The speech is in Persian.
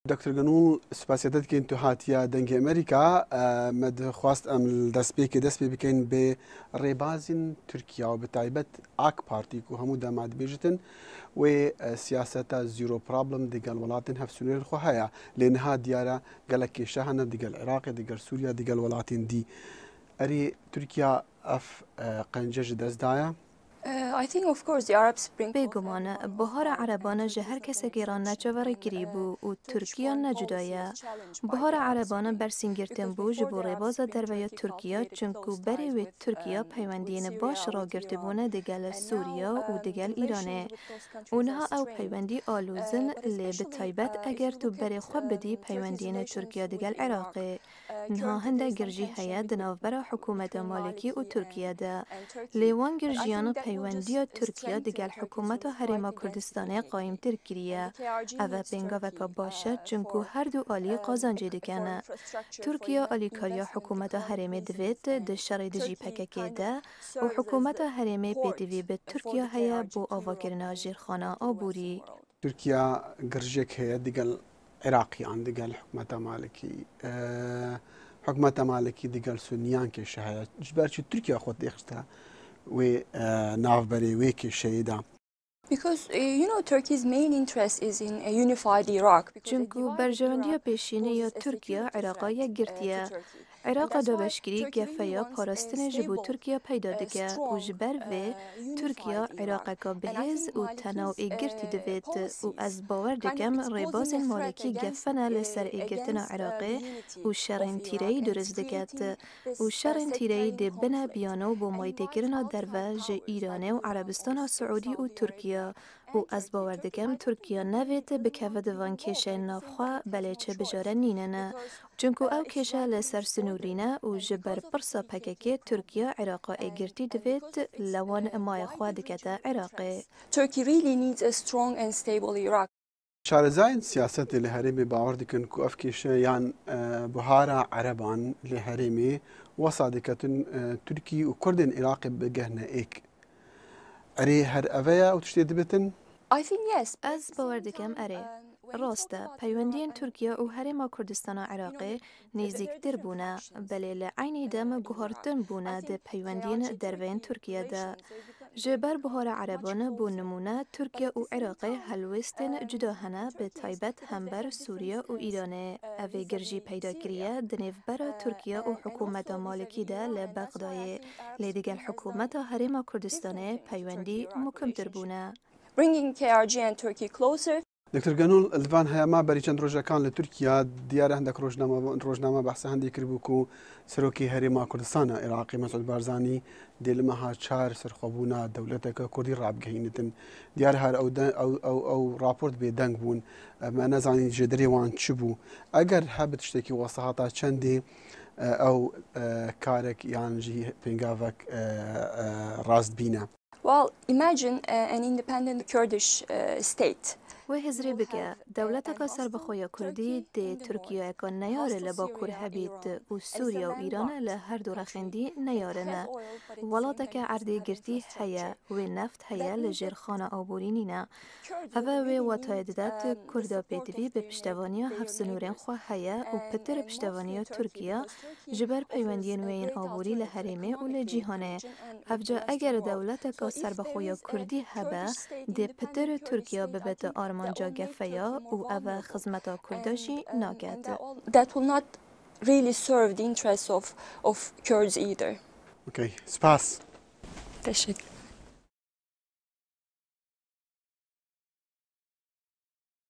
دکتر گنول سپاسیت که انتو هاتیا دنگ امریکا مد خواست ام دست بی بکن به ریبازین ترکیه و به تایبت آک پارتی که همو داماد بیجتن و سیاست زیرو پرابلم دیگل ولاتن هفسونیر خواهیا لینها دیاره گلک شهنه دیگل عراق دیگل سوریا دیگل ولاتن دی اری ترکیه اف قنجج دست دایا بگمان بهار عربانه جهر کسی که ایران نچاور گریبو و ترکیه نجدایه. بهار عربانه برسینگرتن بو جبو ریباز دروی ترکیه چونکو بری و ترکیه پیوندین باش را گرته بونه دگل سوریا و دگل ایرانه. اونها او پیوندی آلوزن لی به تایبت اگر تو بری خواب بدی پیوندین ترکیه دگل عراقه. نها هنده گرجی هیا دناو برا حکومت مالکی و ترکیه ده. لیوان گرجیان پیوندی ترکیه دیگر حکومت و حریم کردستان قایم تر کریه. اوه پینگا وکا باشه چونکو هر دو آلی قازنجی دکنه. ترکیه آلی کاریا حکومت و حریم دوید ده شرای دجی پککه ده و حکومت و حریم پیتوی به ترکیه هیا بو آواگرنا جیرخانه آبوری. ترکیه گرجک هیا دیگل عراقیان دیگل حکومت مالکی حکومت مالکی دیگل سنیان که شهر جبر چی ترکیه خود دیخشته و ناف بری ویکی شیدا. Because Turkey's main interest is in a unified Iraq. چونکو برجواندی پیشینه یا ترکیه عراق یا گرتیه. عراق دو بشکری گفیا پاراستن جبو ترکیه پیدا دکه و جبر و ترکیه عراق کا بهز و تناو ایگرتی دوید و از باور دکم ریباز مالکی گفنه لسر ایگرتنا عراقی و شرین تیرهی درست دکت و شرین تیرهی دی بنا بیانو با مایده گرنا درو جه ایرانه و عربستان سعودی و ترکیه و از باور دکم ترکیه نوید بکوه دوان کشه نافخوا بله چه بجاره نینه نه چونکو او کشه لسر سنورینه و جبر پرسا پککه ترکیه عراق ایگرتی دوید لوان امای خواه دکته عراقه. Turkey really needs a strong and stable Iraq. شارزاین سیاست لحرمی باور دکن که اف کشه یان بهارا عربان لحرمی وصادکتن ترکی و کردن عراق بگهنه ایک. اری هر اویا و تشتید بتن؟ I think yes. از باور دکم اره. راسته پیوندین ترکیه و حریم کردستان عراقی نزدیکتر بونه بله لعینی دم گهارتن بونه ده پیوندین دروین ترکیه ده جبر بهار عربانه بو نمونه ترکیه و عراقی هلوستن جدا هنه به تایبت همبر سوریه و ایرانه اوی گرجی پیدا کریه دنیو برا ترکیه و حکومت مالکی ده لبغدای لیدگل حکومت حریم کردستان پیوندی مکمتر بونه. Bringing KRG and Turkey closer. دکتر گنول الوان هیا ما بری چند روزه کان لترکیه دیاره هندک روزنامه بحث هندی کربو کو سروکی هریما کردستان عراقی مسعود بارزانی دل مها چهار سرخوبونا دولت که کردی راب گهینتن دیاره هر او راپورت به دنگ بون ما نزانی جدری وان چبو اگر حبت تشتکی وصاحتا چندی او کارک یان جی پینگاوک راست بینه. Well, imagine an independent Kurdish state. و هزری بگه دولت که سر بخویا کردی ده ترکیه که نیاره لبا کره بید و سوریا و ایران لهر دو رخندی نیاره نه ولاتا که عرضی گرتی هیا و نفت هیا لجرخانه آبورینی نه اوه و وطایددت کرده پیدوی به پشتوانیا هفت نورین خواه هیا و پتر پشتوانیا ترکیه جبر پیوندین وین آبوری لحریمه و لجیهانه افجا اگر دولت که سر بخویا کردی هبه ده پتر ترکیه ببت آرمانجا گفیا و او خدمت کردشی ناگد. That will not really serve the interests of Kurds either. Okay, سپاس. تشکر.